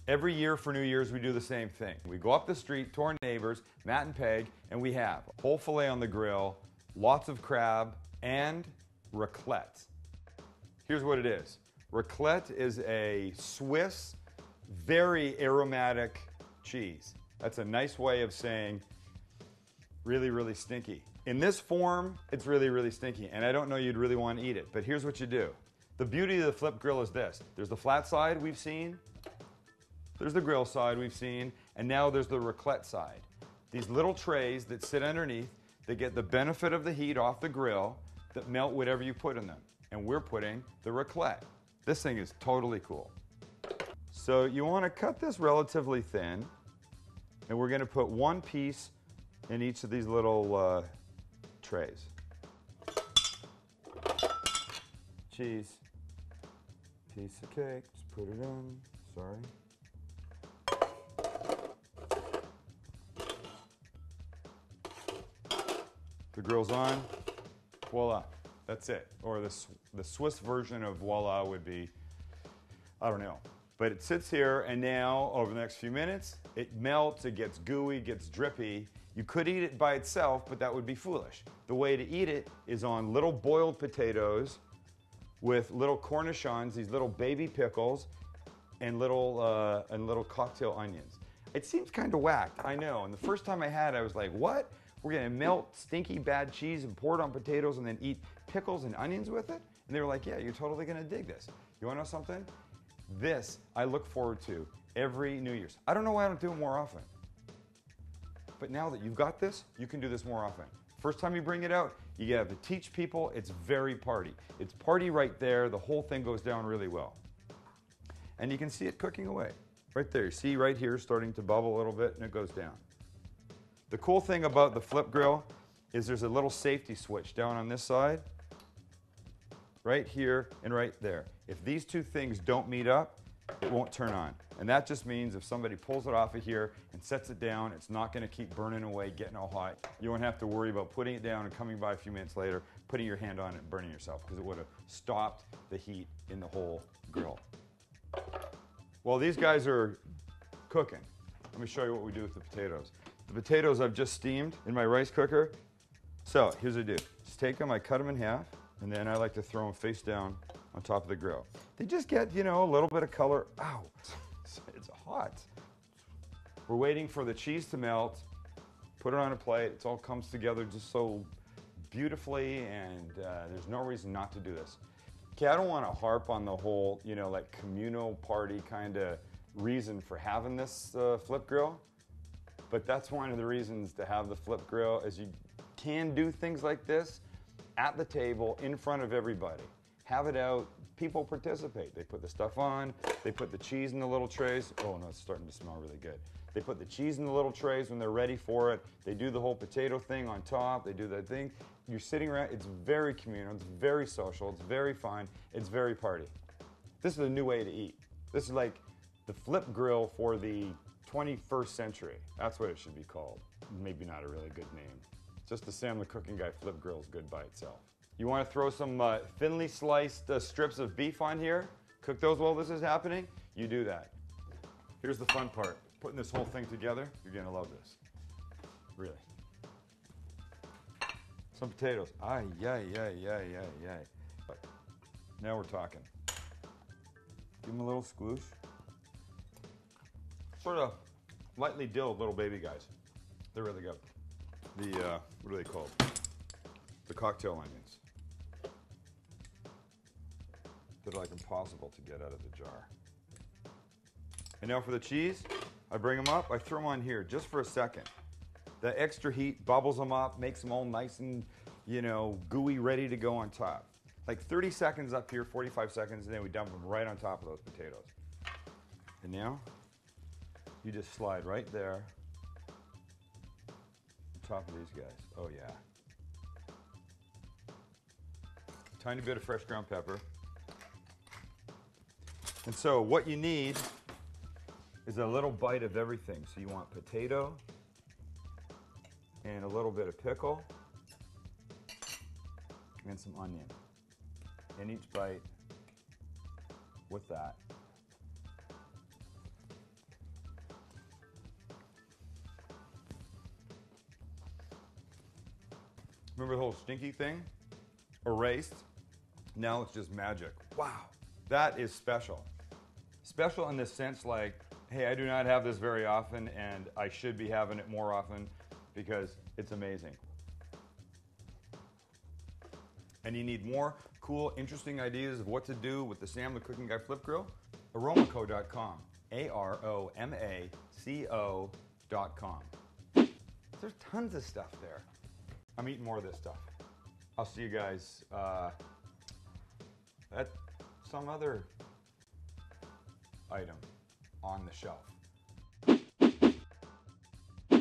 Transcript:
Every year for New Year's, we do the same thing. We go up the street to our neighbors, Matt and Peg, and we have whole filet on the grill, lots of crab, and raclette. Here's what it is. Raclette is a Swiss, very aromatic cheese. That's a nice way of saying really, really stinky. In this form, it's really, really stinky, and I don't know you'd really want to eat it, but here's what you do. The beauty of the flip grill is this. There's the flat side we've seen, there's the grill side we've seen, and now there's the raclette side. These little trays that sit underneath, that get the benefit of the heat off the grill, that melt whatever you put in them. And we're putting the raclette. This thing is totally cool. So you want to cut this relatively thin, and we're going to put one piece in each of these little trays. Cheese, piece of cake, just put it in, sorry. The grill's on, voila, that's it. Or the Swiss version of voila would be, I don't know. But it sits here, and now, over the next few minutes, it melts, it gets gooey, gets drippy. You could eat it by itself, but that would be foolish. The way to eat it is on little boiled potatoes with little cornichons, these little baby pickles, and little cocktail onions. It seems kind of whacked, I know. And the first time I had it, I was like, what? We're gonna melt stinky bad cheese and pour it on potatoes and then eat pickles and onions with it? And they were like, yeah, you're totally gonna dig this. You wanna know something? This I look forward to every New Year's. I don't know why I don't do it more often. But now that you've got this, you can do this more often. First time you bring it out, you have to teach people, it's very party. It's party right there, the whole thing goes down really well. And you can see it cooking away. Right there, see right here starting to bubble a little bit and it goes down. The cool thing about the flip grill is there's a little safety switch down on this side, right here and right there. If these two things don't meet up, it won't turn on. And that just means if somebody pulls it off of here and sets it down, it's not gonna keep burning away, getting all hot. You won't have to worry about putting it down and coming by a few minutes later, putting your hand on it and burning yourself, because it would have stopped the heat in the whole grill. Well, these guys are cooking. Let me show you what we do with the potatoes. The potatoes I've just steamed in my rice cooker. So here's what I do. Just take them, I cut them in half, and then I like to throw them face down on top of the grill. They just get, you know, a little bit of color. Ow, it's hot. We're waiting for the cheese to melt. Put it on a plate. It all comes together just so beautifully, and there's no reason not to do this. Okay, I don't want to harp on the whole, you know, like communal party kind of reason for having this flip grill. But that's one of the reasons to have the flip grill, is you can do things like this at the table in front of everybody. Have it out, people participate. They put the stuff on, they put the cheese in the little trays. Oh no, it's starting to smell really good. They put the cheese in the little trays when they're ready for it. They do the whole potato thing on top, they do that thing. You're sitting around, it's very communal, it's very social, it's very fun, it's very party. This is a new way to eat. This is like the flip grill for the 21st century. That's what it should be called. Maybe not a really good name. Just the Sam the Cooking Guy flip grill is good by itself. You want to throw some thinly sliced strips of beef on here, cook those while this is happening, you do that. Here's the fun part. Putting this whole thing together, you're going to love this. Really. Some potatoes. Ay, yay, yay, yay, yay, yay. But now we're talking. Give them a little squoosh. Sort of lightly dilled little baby guys. They're really good. The, what are they called? The cocktail onions. They're like impossible to get out of the jar. And now for the cheese, I bring them up, I throw them on here just for a second. The extra heat bubbles them up, makes them all nice and, you know, gooey, ready to go on top. Like 30 seconds up here, 45 seconds, and then we dump them right on top of those potatoes. And now, you just slide right there on top of these guys. Oh yeah. Tiny bit of fresh ground pepper. And so what you need is a little bite of everything. So you want potato and a little bit of pickle and some onion in each bite with that. Remember the whole stinky thing? Erased. Now it's just magic. Wow, that is special. Special in the sense like, hey, I do not have this very often and I should be having it more often because it's amazing. And you need more cool, interesting ideas of what to do with the Sam the Cooking Guy Flip Grill? Aromaco.com. AROMACO.com. There's tons of stuff there. I'm eating more of this stuff. I'll see you guys at some other item on the shelf.